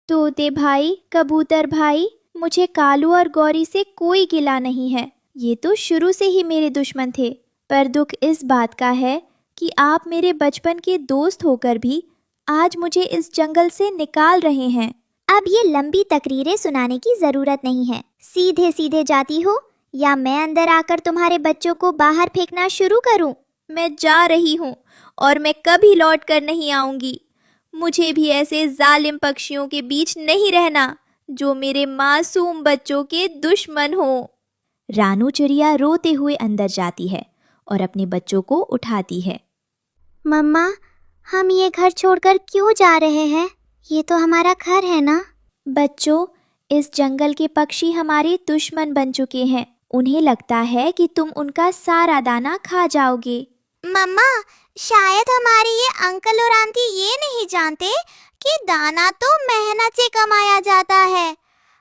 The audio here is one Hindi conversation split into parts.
तोते भाई, कबूतर भाई, मुझे कालू और गौरी से कोई गिला नहीं है। ये तो शुरू से ही मेरे दुश्मन थे। पर दुख इस बात का है कि आप मेरे बचपन के दोस्त होकर भी आज मुझे इस जंगल से निकाल रहे हैं। अब ये लंबी तकरीरें सुनाने की जरूरत नहीं है। सीधे सीधे जाती हो या मैं अंदर आकर तुम्हारे बच्चों को बाहर फेंकना शुरू करूं? मैं जा रही हूँ और मैं कभी लौट कर नहीं आऊंगी। मुझे भी ऐसे जालिम पक्षियों के बीच नहीं रहना जो मेरे मासूम बच्चों के दुश्मन हो। रानू चिड़िया रोते हुए अंदर जाती है और अपने बच्चों को उठाती है। मम्मा, हम ये घर छोड़कर क्यों जा रहे हैं? ये तो हमारा घर है ना? बच्चों, इस जंगल के पक्षी हमारे दुश्मन बन चुके हैं। उन्हें लगता है कि तुम उनका सारा दाना खा जाओगे। मम्मा, शायद हमारे ये अंकल और आंटी ये नहीं जानते कि दाना तो मेहनत से कमाया जाता है।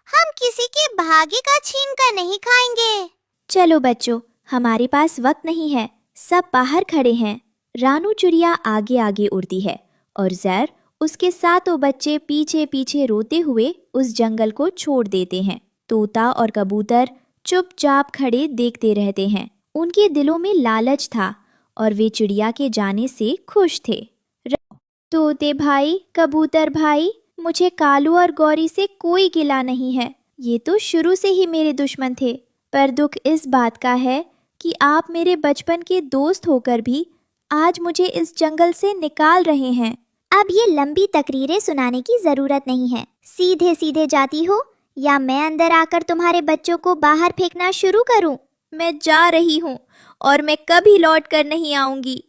हम किसी के भाग्य का छीन कर नहीं खाएंगे। चलो बच्चों, हमारे पास वक्त नहीं है। सब बाहर खड़े हैं। रानू चिड़िया आगे आगे उड़ती है और ज़ैर उसके सातों बच्चे पीछे पीछे रोते हुए उस जंगल को छोड़ देते हैं। तोता और कबूतर चुपचाप खड़े देखते रहते हैं। उनके दिलों में लालच था और वे चिड़िया के जाने से खुश थे। तोते भाई, कबूतर भाई, मुझे कालू और गौरी से कोई गिला नहीं है। ये तो शुरू से ही मेरे दुश्मन थे। पर दुख इस बात का है कि आप मेरे बचपन के दोस्त होकर भी आज मुझे इस जंगल से निकाल रहे हैं। अब ये लंबी तकरीरें सुनाने की जरूरत नहीं है। सीधे सीधे जाती हो या मैं अंदर आकर तुम्हारे बच्चों को बाहर फेंकना शुरू करूं? मैं जा रही हूँ और मैं कभी लौट कर नहीं आऊंगी।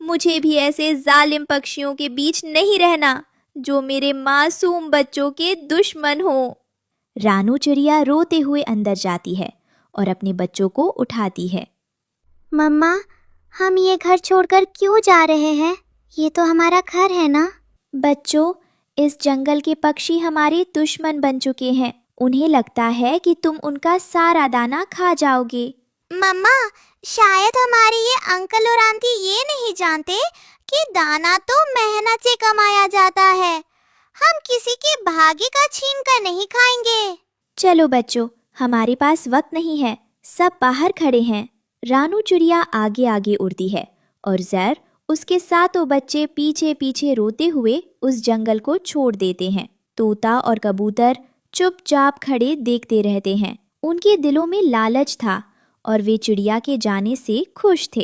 मुझे भी ऐसे जालिम पक्षियों के बीच नहीं रहना जो मेरे मासूम बच्चों के दुश्मन हो। रानू चिड़िया रोते हुए अंदर जाती है और अपने बच्चों को उठाती है। मम्मा, हम ये घर छोड़कर क्यों जा रहे हैं? ये तो हमारा घर है ना? बच्चों, इस जंगल के पक्षी हमारे दुश्मन बन चुके हैं। उन्हें लगता है कि तुम उनका सारा दाना खा जाओगे। मम्मा, शायद हमारे ये अंकल और आंटी ये नहीं जानते कि दाना तो मेहनत से कमाया जाता है। हम किसी के भाग्य का छीन कर नहीं खाएंगे। चलो बच्चों, हमारे पास वक्त नहीं है। सब बाहर खड़े हैं। रानू चिड़िया आगे आगे उड़ती है और ज़ैर उसके सातों बच्चे पीछे पीछे रोते हुए उस जंगल को छोड़ देते हैं। तोता और कबूतर चुपचाप खड़े देखते रहते हैं। उनके दिलों में लालच था और वे चिड़िया के जाने से खुश थे।